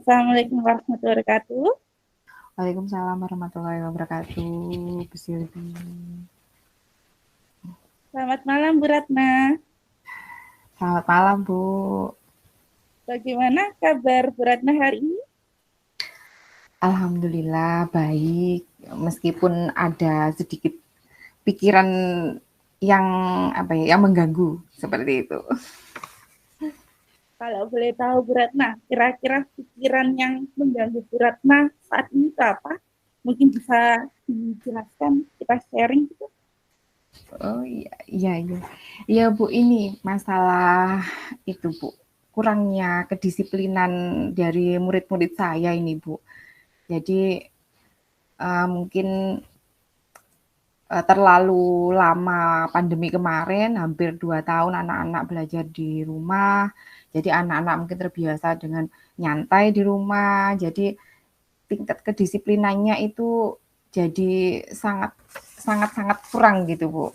Assalamualaikum warahmatullahi wabarakatuh. Waalaikumsalam warahmatullahi wabarakatuh, Bu Silvi. Selamat malam, Bu Ratna. Selamat malam, Bu. Bagaimana kabar Bu Ratna hari ini? Alhamdulillah baik, meskipun ada sedikit pikiran yang yang mengganggu seperti itu. Kalau boleh tahu Bu Ratna, kira-kira pikiran yang mengganggu Bu Ratna saat ini itu apa? Mungkin bisa dijelaskan, kita sharing gitu. Oh iya, iya, iya. Iya, Bu, ini masalah itu, Bu. Kurangnya kedisiplinan dari murid-murid saya ini, Bu. Jadi mungkin terlalu lama pandemi kemarin, hampir 2 tahun anak-anak belajar di rumah. Jadi anak-anak mungkin terbiasa dengan nyantai di rumah. Jadi tingkat kedisiplinannya itu jadi sangat kurang gitu, Bu.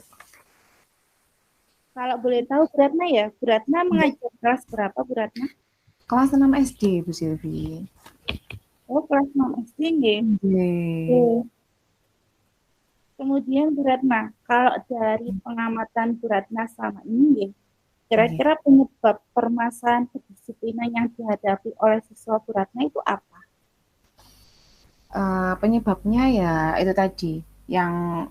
Kalau boleh tahu Bu Ratna ya, Bu Ratna mengajar kelas berapa Bu Ratna? Kelas 6 SD, Bu Silvi. Oh, kelas 6 SD nggih. Oke. Oke. Kemudian Bu Ratna, kalau dari pengamatan Bu Ratna selama ini nggih, Iya. kira-kira penyebab permasalahan kedisiplinan yang dihadapi oleh siswa Bu Ratna itu apa? Penyebabnya ya itu tadi, yang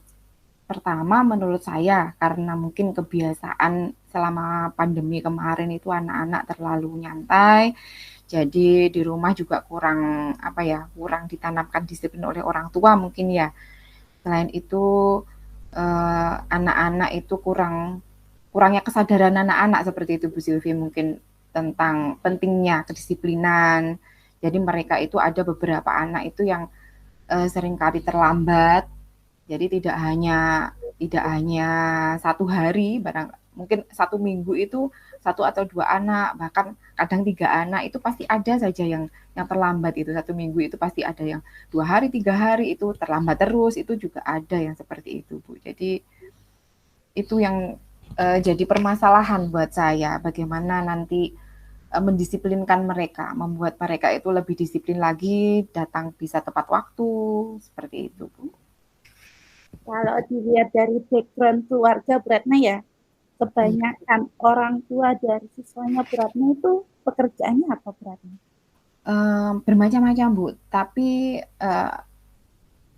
pertama menurut saya karena mungkin kebiasaan selama pandemi kemarin itu anak-anak terlalu nyantai, jadi di rumah juga kurang ditanamkan disiplin oleh orang tua mungkin ya. Selain itu, anak-anak itu kurangnya kesadaran anak-anak seperti itu Bu Silvi mungkin tentang pentingnya kedisiplinan. Jadi mereka itu ada beberapa anak itu yang seringkali terlambat. Jadi tidak hanya 1 hari, mungkin 1 minggu itu 1 atau 2 anak, bahkan kadang 3 anak itu pasti ada saja yang terlambat itu 1 minggu itu pasti ada yang 2 hari, 3 hari itu terlambat terus itu juga ada yang seperti itu Bu. Jadi itu yang jadi permasalahan buat saya. Bagaimana nanti mendisiplinkan mereka, membuat mereka itu lebih disiplin lagi, datang bisa tepat waktu, seperti itu, Bu. Kalau dilihat dari background keluarga Bu Ratna ya, Iya. kebanyakan orang tua dari siswanya Bu Ratna itu pekerjaannya apa Bu Ratna? Bermacam-macam, Bu, tapi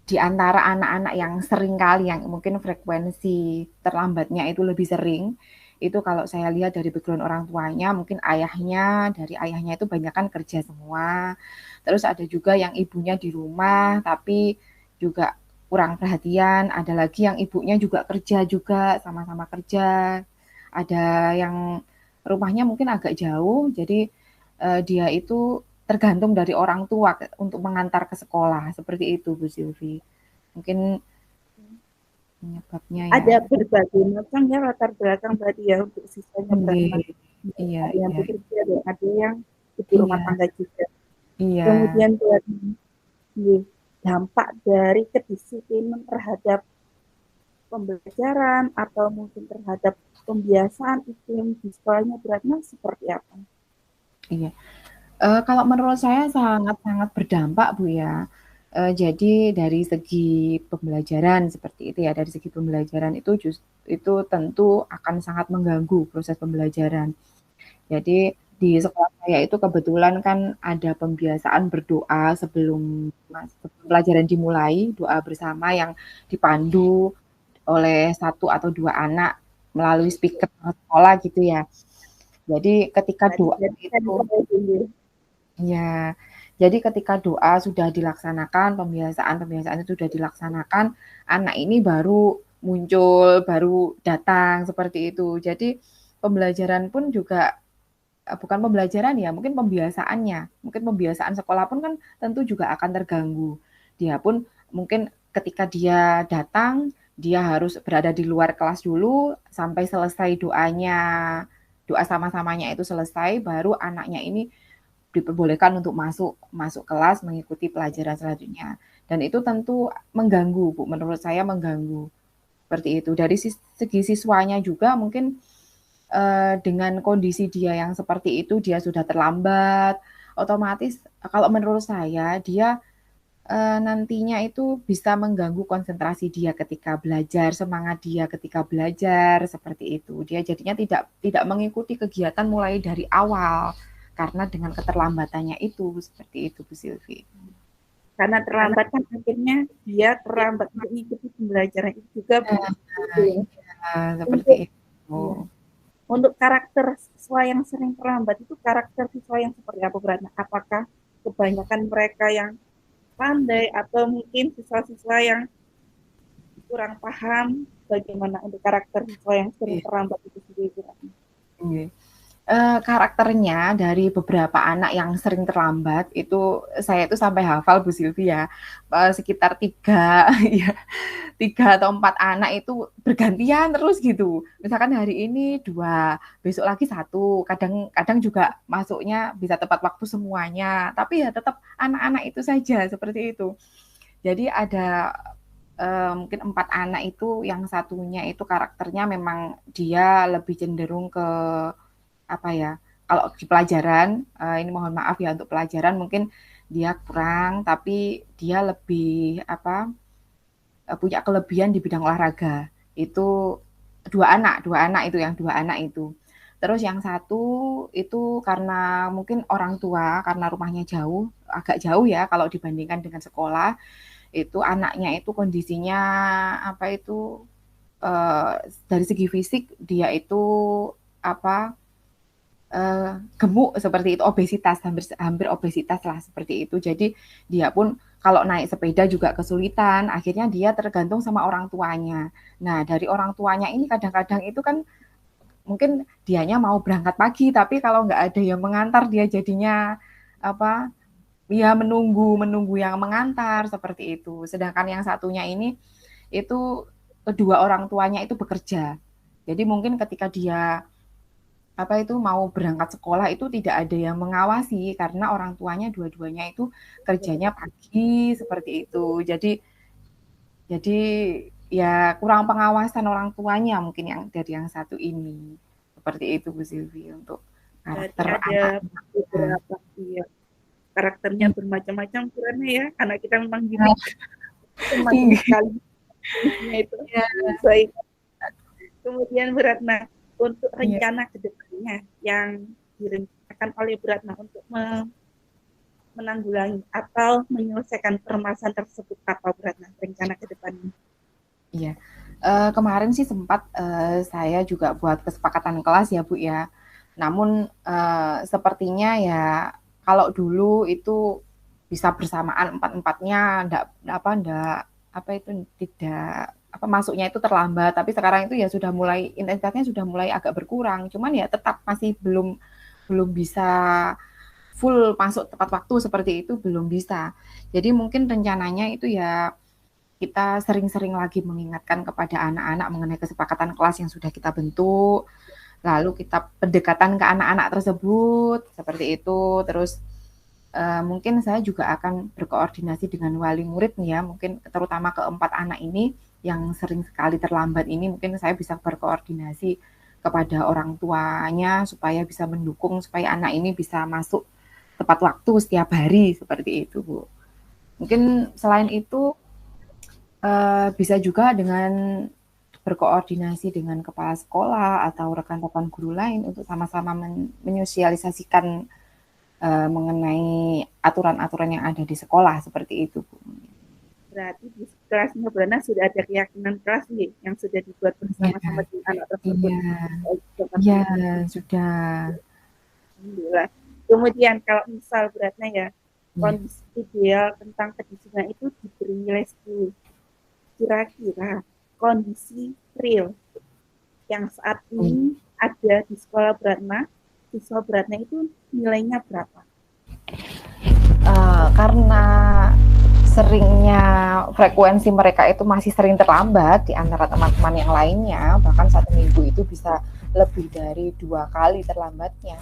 di antara anak-anak yang sering kali yang mungkin frekuensi terlambatnya itu lebih sering, itu kalau saya lihat dari background orang tuanya, mungkin dari ayahnya itu banyak kan kerja semua. Terus ada juga yang ibunya di rumah, tapi juga kurang perhatian. Ada lagi yang ibunya juga kerja juga, sama-sama kerja. Ada yang rumahnya mungkin agak jauh, jadi dia itu tergantung dari orang tua untuk mengantar ke sekolah, seperti itu Bu Silvi. Mungkin penyebabnya ya. Ada berbagai macam ya latar belakang tadi ya untuk siswanya Bu Ratna. Nggih. Iya, Ada yang iya. bekerja, ada yang ibu rumah Iya, tangga juga. iya. Kemudian Bu Ratna, dampak dari kedisiplinan terhadap pembelajaran atau mungkin terhadap pembiasaan iklim di sekolahnya Bu Ratna seperti apa? Iya. Kalau menurut saya sangat-sangat berdampak, Bu, ya. Jadi dari segi pembelajaran seperti itu ya, dari segi pembelajaran itu tentu akan sangat mengganggu proses pembelajaran. Jadi di sekolah saya itu kebetulan kan ada pembiasaan berdoa sebelum pelajaran dimulai, doa bersama yang dipandu oleh 1 atau 2 anak melalui speaker sekolah gitu ya. Jadi ketika Nah, doa dijadikan itu dulu. ya, jadi ketika doa sudah dilaksanakan, pembiasaan-pembiasaan itu sudah dilaksanakan, anak ini baru muncul, baru datang seperti itu. Jadi pembelajaran pun juga bukan pembelajaran ya, mungkin pembiasaannya. Mungkin pembiasaan sekolah pun kan tentu juga akan terganggu. Dia pun mungkin ketika dia datang, dia harus berada di luar kelas dulu sampai selesai doa sama-samanya itu selesai, baru anaknya ini diperbolehkan untuk masuk masuk kelas mengikuti pelajaran selanjutnya. Dan itu tentu mengganggu, Bu. Menurut saya mengganggu. Seperti itu. Dari segi siswanya juga mungkin dengan kondisi dia yang seperti itu, dia sudah terlambat, otomatis kalau menurut saya dia nantinya itu bisa mengganggu konsentrasi dia ketika belajar, semangat dia ketika belajar, seperti itu. Dia jadinya tidak mengikuti kegiatan mulai dari awal karena dengan keterlambatannya itu, seperti itu Bu Silvi. Karena terlambat kan akhirnya dia terlambat untuk mengikuti pembelajaran itu juga, Bu. Seperti Untuk itu. ya, untuk karakter siswa yang sering terlambat itu karakter siswa yang seperti apa berarti? Apakah kebanyakan mereka yang pandai atau mungkin siswa-siswa yang kurang paham bagaimana untuk karakter siswa yang sering terlambat itu sendiri berarti? Karakternya dari beberapa anak yang sering terlambat itu saya itu sampai hafal Bu Silvi ya, sekitar 3 ya 3 atau 4 anak itu bergantian terus gitu. Misalkan hari ini 2, besok lagi 1, kadang juga masuknya bisa tepat waktu semuanya, tapi ya tetap anak-anak itu saja, seperti itu. Jadi ada mungkin 4 anak itu, yang satunya itu karakternya memang dia lebih cenderung ke apa ya, kalau di pelajaran, ini mohon maaf ya untuk pelajaran mungkin dia kurang, tapi dia lebih apa, punya kelebihan di bidang olahraga. Itu dua anak itu yang 2 anak itu. Terus yang satu itu karena mungkin orang tua, karena rumahnya jauh, agak jauh ya kalau dibandingkan dengan sekolah, itu anaknya itu kondisinya apa itu, dari segi fisik dia itu apa, gemuk seperti itu, obesitas, hampir hampir obesitas lah seperti itu. Jadi dia pun kalau naik sepeda juga kesulitan, akhirnya dia tergantung sama orang tuanya. Nah dari orang tuanya ini kadang-kadang itu kan mungkin dianya mau berangkat pagi, tapi kalau nggak ada yang mengantar dia jadinya apa, ya menunggu menunggu yang mengantar seperti itu. Sedangkan yang satunya ini itu kedua orang tuanya itu bekerja. Jadi mungkin ketika dia apa itu mau berangkat sekolah itu tidak ada yang mengawasi karena orang tuanya dua-duanya itu kerjanya pagi seperti itu. Jadi ya kurang pengawasan orang tuanya mungkin yang dari yang satu ini. Seperti itu Bu Silvi untuk Berarti karakter ada anak-anak. beberapa ya, karakternya bermacam-macam karena ya anak kita memang unik macam sekali jenisnya itu. Iya, Baik. Kemudian Beratna untuk iya. rencana kedepannya yang direncanakan oleh Beratna untuk menanggulangi atau menyelesaikan permasalahan tersebut apa Beratna rencana kedepannya? Iya. Kemarin sih sempat saya juga buat kesepakatan kelas ya Bu ya. Namun sepertinya ya kalau dulu itu bisa bersamaan empat-empatnya, apa itu tidak apa masuknya itu terlambat. Tapi sekarang itu ya sudah mulai intensitasnya sudah mulai agak berkurang. Cuman ya tetap masih belum belum bisa full masuk tepat waktu seperti itu belum bisa. Jadi mungkin rencananya itu ya kita sering-sering lagi mengingatkan kepada anak-anak mengenai kesepakatan kelas yang sudah kita bentuk, lalu kita pendekatan ke anak-anak tersebut seperti itu. Terus mungkin saya juga akan berkoordinasi dengan wali murid nih ya, mungkin terutama keempat anak ini yang sering sekali terlambat ini, mungkin saya bisa berkoordinasi kepada orang tuanya supaya bisa mendukung supaya anak ini bisa masuk tepat waktu setiap hari seperti itu Bu. Mungkin selain itu bisa juga dengan berkoordinasi dengan kepala sekolah atau rekan-rekan guru lain untuk sama-sama menyosialisasikan mengenai aturan-aturan yang ada di sekolah seperti itu, Bu. Berarti di kelasnya Beratna sudah ada keyakinan kelas nih yang sudah dibuat Iya, bersama-sama dengan anak tersebut. iya, Seperti iya, itu. sudah. Alhamdulillah. Kemudian kalau misal Beratna ya Iya. kondisi ideal tentang kedisiplinan itu diberi nilai 10. Kira-kira kondisi real yang saat ini ada di sekolah Beratna, siswa Beratna itu nilainya berapa? Karena seringnya frekuensi mereka itu masih sering terlambat di antara teman-teman yang lainnya, bahkan 1 minggu itu bisa lebih dari 2 kali terlambatnya.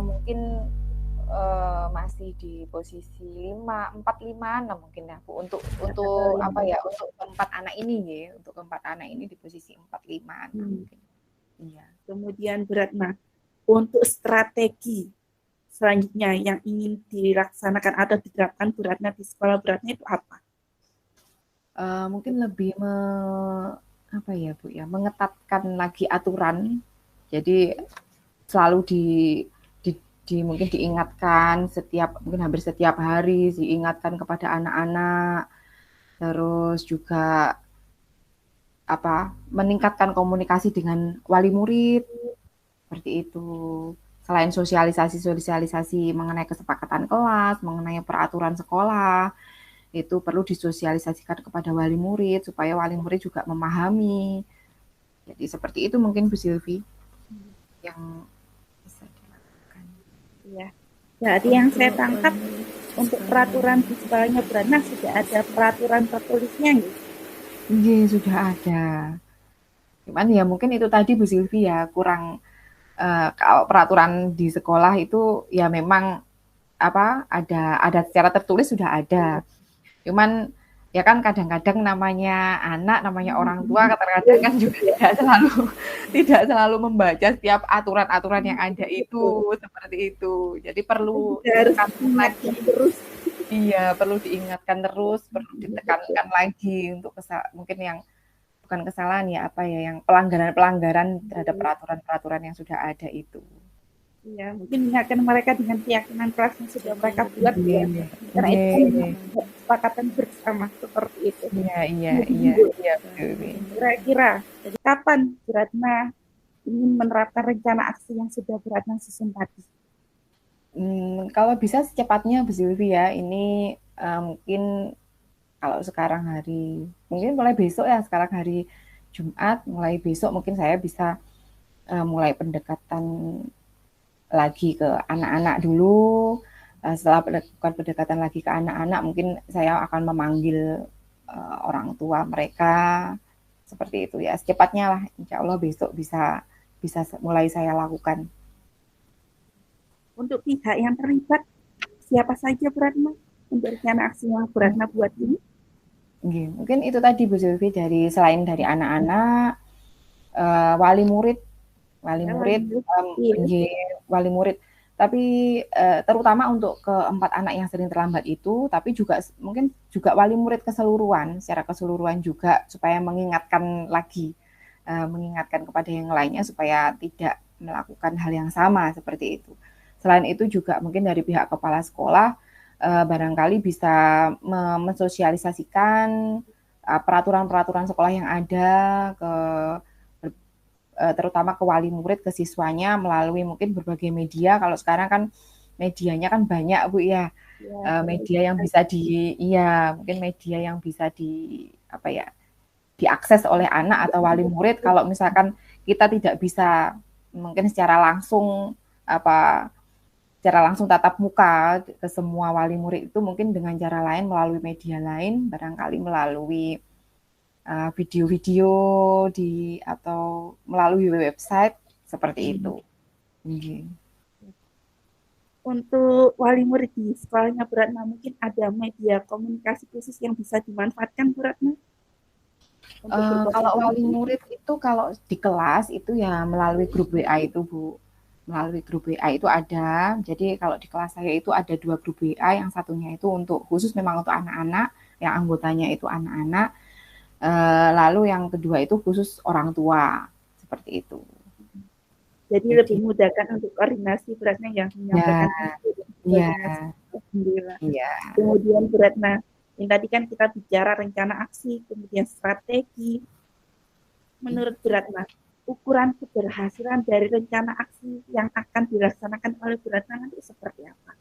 Mungkin masih di posisi 4, 5, 6 mungkin ya Bu untuk apa ya untuk keempat anak ini ya untuk keempat anak ini di posisi 4, 5, 6 mungkin. Iya. Kemudian Beratna untuk strategi selanjutnya yang ingin dilaksanakan atau diterapkan Bu Ratna di sekolah Bu Ratna itu apa? Mungkin lebih apa ya Bu ya, mengetatkan lagi aturan. Jadi selalu di, mungkin diingatkan mungkin hampir setiap hari diingatkan kepada anak-anak. Terus juga meningkatkan komunikasi dengan wali murid seperti itu. Selain sosialisasi mengenai kesepakatan kelas, mengenai peraturan sekolah, itu perlu disosialisasikan kepada wali murid supaya wali murid juga memahami. Jadi seperti itu mungkin Bu Silvi yang bisa dilakukan. Ya, jadi yang saya tangkap untuk peraturan di sekolahnya Bu Ratna sudah ada peraturan tertulisnya nih. Iya, sudah ada. Cuman ya mungkin itu tadi Bu Silvi ya kurang kalau peraturan di sekolah itu ya memang ada secara tertulis sudah ada. Cuman ya kan kadang-kadang namanya anak, namanya orang tua kadang-kadang kan juga tidak selalu membaca setiap aturan-aturan yang ada itu seperti itu. Jadi perlu ditekankan lagi terus. Iya, perlu diingatkan terus, perlu ditekankan lagi untuk mungkin yang bukan kesalahan ya yang pelanggaran-pelanggaran terhadap peraturan-peraturan yang sudah ada itu. Iya, mungkin mengingatkan mereka dengan keyakinan kelas yang sudah mereka buat ya. Karena itu kesepakatan bersama seperti itu. Iya. Kira-kira, jadi kapan Bu Ratna ingin menerapkan rencana aksi yang sudah Bu Ratna susun tadi? Kalau bisa secepatnya Bu Silvi ya. Ini mungkin kalau sekarang mungkin mulai besok ya, sekarang hari Jumat, mulai besok mungkin saya bisa mulai pendekatan lagi ke anak-anak dulu. Setelah melakukan pendekatan lagi ke anak-anak, mungkin saya akan memanggil orang tua mereka seperti itu ya. Secepatnya lah, insya Allah besok bisa mulai saya lakukan. Untuk pihak yang terlibat, siapa saja Bu Ratna untuk rencana aksi yang Bu Ratna buat ini? Mungkin itu tadi Bu Silvi, selain dari anak-anak, wali murid, wali murid. Tapi terutama untuk keempat anak yang sering terlambat itu, tapi juga mungkin juga wali murid secara keseluruhan juga supaya mengingatkan kepada yang lainnya supaya tidak melakukan hal yang sama seperti itu. Selain itu juga mungkin dari pihak kepala sekolah barangkali bisa mensosialisasikan peraturan-peraturan sekolah yang ada terutama ke wali murid, ke siswanya melalui mungkin berbagai media. Kalau sekarang kan medianya kan banyak Bu ya. Media yang bisa mungkin media yang bisa diakses oleh anak atau wali murid. Kalau misalkan kita tidak bisa mungkin secara langsung tatap muka ke semua wali murid itu, mungkin dengan cara lain, melalui media lain, barangkali melalui video-video atau melalui website seperti itu. Untuk wali murid di sekolahnya Bu Ratna, mungkin ada media komunikasi khusus yang bisa dimanfaatkan Bu Ratna? Kalau wali murid itu kalau di kelas itu ya melalui grup WA itu Bu. Melalui grup WA itu ada. Jadi kalau di kelas saya itu ada 2 grup WA, yang satunya itu khusus memang untuk anak-anak, yang anggotanya itu anak-anak. Lalu yang kedua itu khusus orang tua, seperti itu. Jadi lebih mudahkan untuk koordinasi Bu Ratna yang menyampaikan Kemudian Bu Ratna, yang tadi kan kita bicara rencana aksi, kemudian strategi. Menurut Bu Ratna, ukuran keberhasilan dari rencana aksi yang akan dilaksanakan oleh Bu Ratna nanti seperti apa?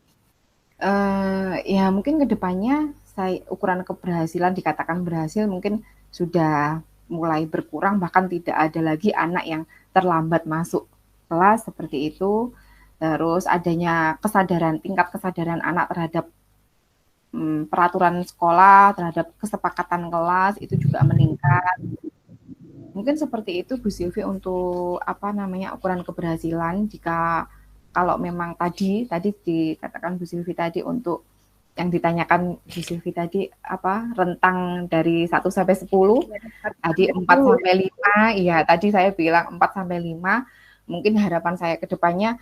Ya mungkin kedepannya ukuran keberhasilan dikatakan berhasil mungkin sudah mulai berkurang, bahkan tidak ada lagi anak yang terlambat masuk kelas seperti itu. Terus adanya tingkat kesadaran anak terhadap peraturan sekolah, terhadap kesepakatan kelas itu juga meningkat. Mungkin seperti itu Bu Silvi untuk ukuran keberhasilan. Jika kalau memang tadi dikatakan Bu Silvi tadi untuk yang ditanyakan Bu Silvi tadi rentang dari 1 sampai 10, tadi 4 sampai 5, iya tadi saya bilang 4 sampai 5, mungkin harapan saya ke depannya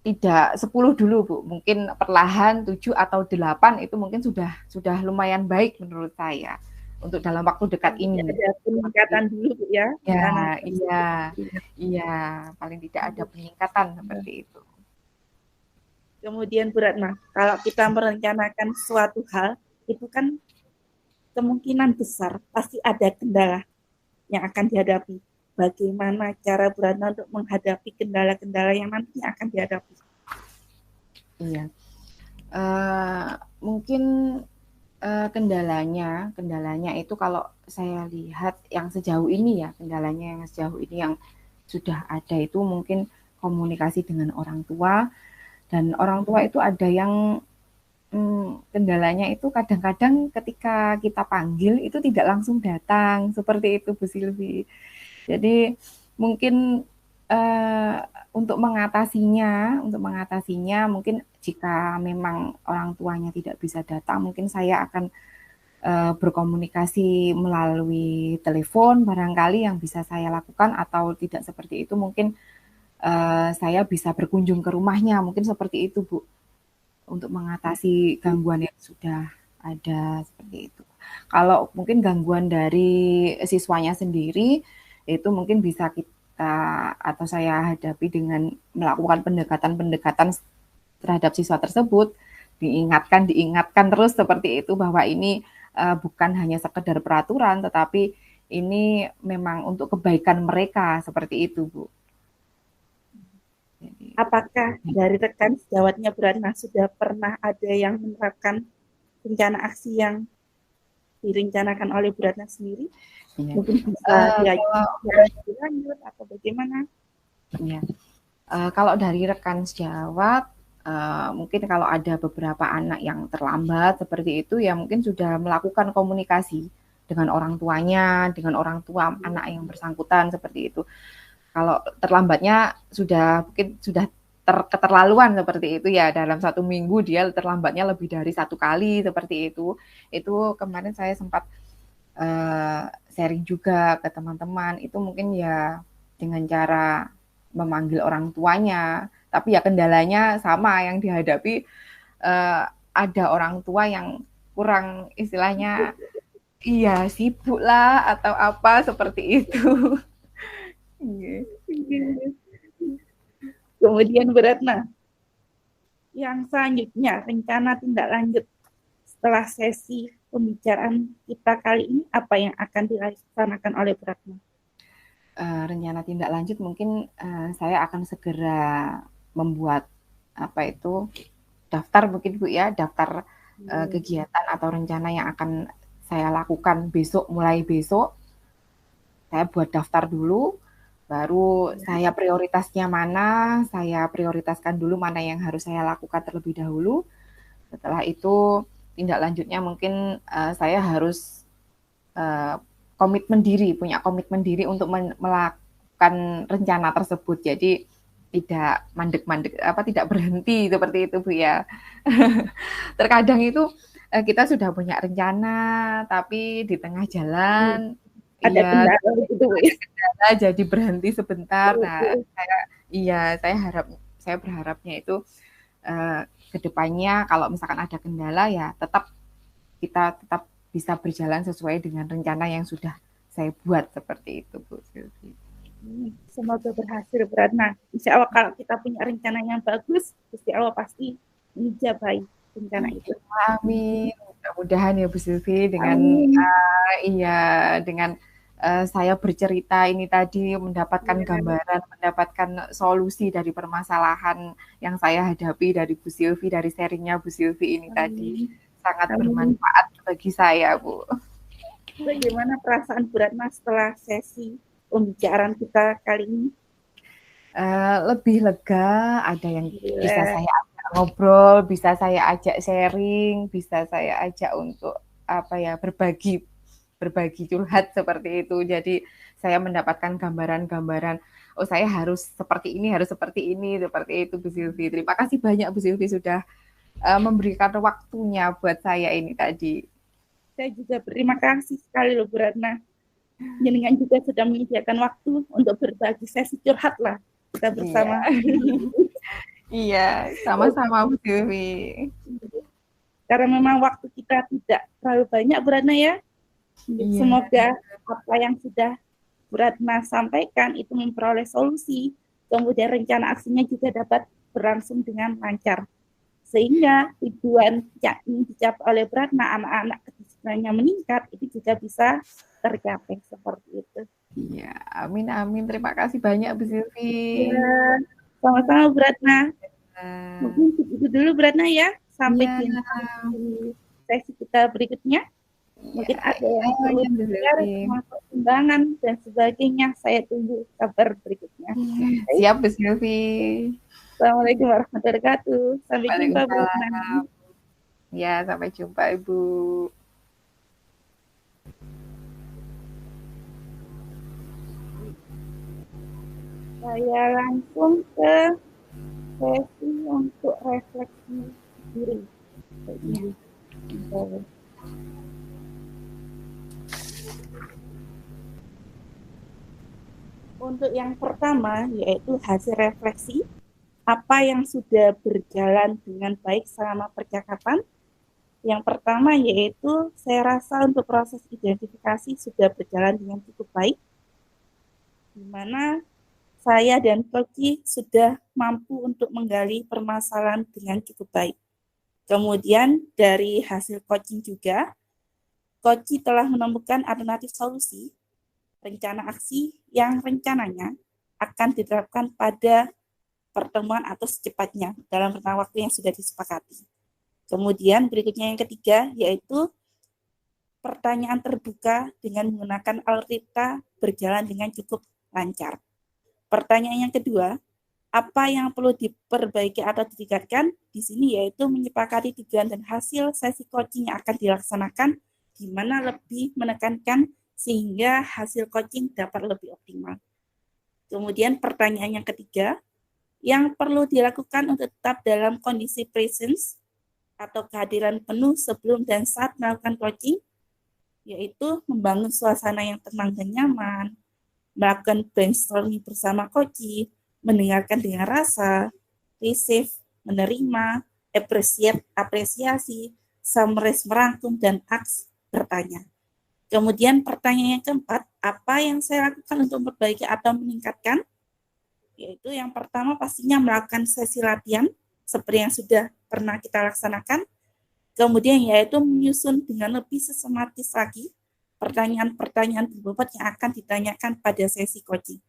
tidak 10 dulu Bu, mungkin perlahan 7 atau 8 itu mungkin sudah lumayan baik menurut saya untuk dalam waktu dekat Jadi ini. ada peningkatan dulu Bu ya Ya, anak iya, tersebut. iya, paling tidak ada peningkatan seperti itu. Kemudian Bu Ratna, kalau kita merencanakan suatu hal, itu kan kemungkinan besar pasti ada kendala yang akan dihadapi. Bagaimana cara Bu Ratna untuk menghadapi kendala-kendala yang nantinya akan dihadapi? Iya, mungkin kendalanya itu kalau saya lihat yang sejauh ini ya, kendalanya yang sejauh ini yang sudah ada itu mungkin komunikasi dengan orang tua, dan orang tua itu ada yang kendalanya itu kadang-kadang ketika kita panggil itu tidak langsung datang, seperti itu Bu Silvi. Jadi mungkin untuk mengatasinya mungkin jika memang orang tuanya tidak bisa datang, mungkin saya akan berkomunikasi melalui telepon barangkali yang bisa saya lakukan, atau tidak seperti itu mungkin saya bisa berkunjung ke rumahnya, mungkin seperti itu Bu, untuk mengatasi gangguan yang sudah ada seperti itu. Kalau mungkin gangguan dari siswanya sendiri itu mungkin bisa kita atau saya hadapi dengan melakukan pendekatan-pendekatan terhadap siswa tersebut, diingatkan terus seperti itu bahwa ini bukan hanya sekedar peraturan, tetapi ini memang untuk kebaikan mereka, seperti itu Bu. Apakah dari rekan sejawatnya Bu Ratna sudah pernah ada yang menerapkan rencana aksi yang direncanakan oleh Bu Ratna sendiri? Ya. Mungkin bisa dilanjut atau bagaimana? Ya. Kalau dari rekan sejawat, mungkin kalau ada beberapa anak yang terlambat seperti itu, ya mungkin sudah melakukan komunikasi dengan orang tuanya, dengan orang tua anak yang bersangkutan seperti itu. Kalau terlambatnya mungkin sudah keterlaluan seperti itu ya, dalam 1 minggu dia terlambatnya lebih dari 1 kali seperti itu. Itu kemarin saya sempat sharing juga ke teman-teman, itu mungkin ya dengan cara memanggil orang tuanya, tapi ya kendalanya sama yang dihadapi, ada orang tua yang kurang istilahnya iya sibuk lah atau apa seperti itu. Kemudian Bu Ratna, yang selanjutnya rencana tindak lanjut setelah sesi pembicaraan kita kali ini, apa yang akan dilaksanakan oleh Bu Ratna? Rencana tindak lanjut mungkin saya akan segera membuat daftar mungkin Bu ya, daftar kegiatan atau rencana yang akan saya lakukan mulai besok. Saya buat daftar dulu, baru saya prioritasnya mana, saya prioritaskan dulu mana yang harus saya lakukan terlebih dahulu. Setelah itu tindak lanjutnya mungkin saya harus punya komitmen diri untuk melakukan rencana tersebut. Jadi tidak mandek-mandek, tidak berhenti seperti itu Bu ya. Terkadang itu kita sudah punya rencana, tapi di tengah jalan ada kendala gitu ya. Kendala jadi berhenti sebentar. Nah, saya berharapnya itu ke depannya kalau misalkan ada kendala ya kita tetap bisa berjalan sesuai dengan rencana yang sudah saya buat seperti itu Bu Silvi. Semoga berhasil Bu Ratna. Insya Allah kalau kita punya rencana yang bagus, Gusti Allah pasti menjabai rencana itu. Amin. Mudah-mudahan ya Bu Silvi dengan dengan saya bercerita ini tadi mendapatkan gambaran, mendapatkan solusi dari permasalahan yang saya hadapi dari Bu Silvi, dari sharingnya Bu Silvi ini tadi sangat bermanfaat bagi saya Bu. Bagaimana perasaan Bu Ratna setelah sesi pembicaraan kita kali ini? Lebih lega, ada yang bisa saya ajak ngobrol, bisa saya ajak sharing, bisa saya ajak untuk berbagi curhat seperti itu. Jadi saya mendapatkan gambaran-gambaran, oh saya harus seperti ini, seperti itu Bu Silvi. Terima kasih banyak Bu Silvi sudah memberikan waktunya buat saya ini tadi. Saya juga berterima kasih sekali loh Bu Ratna. Jenengan juga sudah menyediakan waktu untuk berbagi sesi curhat lah kita bersama. Iya, sama-sama Bu Silvi. Karena memang waktu kita tidak terlalu banyak, Bu Ratna ya. Iya, Semoga apa yang sudah Bu Ratna sampaikan itu memperoleh solusi, kemudian rencana aksinya juga dapat berlangsung dengan lancar. Sehingga tujuan yang ingin dicapai oleh Bu Ratna, anak-anak kedisiplinannya meningkat, itu juga bisa tercapai seperti itu. iya. Amin, amin. Terima kasih banyak Bu Silvi. Ya, sama-sama Bu Ratna. Nah, Mungkin itu dulu Bu Ratna ya. Sampai iya, jumpa di sesi kita berikutnya. iya, Mungkin ada yang perlu iya Bu share, Silvi. perkembangan dan sebagainya. Saya tunggu kabar berikutnya. Baik. Siap Bu Silvi. Assalamualaikum warahmatullahi wabarakatuh. Sampai jumpa Bu Ratna. Waalaikumsalam. Ya, sampai jumpa Ibu. Saya langsung ke sesi untuk refleksi diri. Ya. Untuk yang pertama yaitu hasil refleksi, apa yang sudah berjalan dengan baik selama percakapan. Yang pertama yaitu saya rasa untuk proses identifikasi sudah berjalan dengan cukup baik, di mana saya dan Koci sudah mampu untuk menggali permasalahan dengan cukup baik. Kemudian dari hasil coaching juga, Koci telah menemukan alternatif solusi rencana aksi yang rencananya akan diterapkan pada pertemuan atau secepatnya dalam rentang waktu yang sudah disepakati. Kemudian berikutnya yang ketiga yaitu pertanyaan terbuka dengan menggunakan algoritma berjalan dengan cukup lancar. Pertanyaan yang kedua, apa yang perlu diperbaiki atau ditingkatkan di sini yaitu menyepakati tujuan dan hasil sesi coaching yang akan dilaksanakan, di mana lebih menekankan sehingga hasil coaching dapat lebih optimal. Kemudian pertanyaan yang ketiga, yang perlu dilakukan untuk tetap dalam kondisi presence atau kehadiran penuh sebelum dan saat melakukan coaching, yaitu membangun suasana yang tenang dan nyaman, melakukan brainstorming bersama coach, mendengarkan dengan rasa, receive, menerima, apresiasi, summarize merangkum, dan aks bertanya. Kemudian pertanyaan yang keempat, apa yang saya lakukan untuk memperbaiki atau meningkatkan? Yaitu yang pertama pastinya melakukan sesi latihan, seperti yang sudah pernah kita laksanakan. Kemudian yaitu menyusun dengan lebih sistematis lagi pertanyaan-pertanyaan berbobot yang akan ditanyakan pada sesi coaching.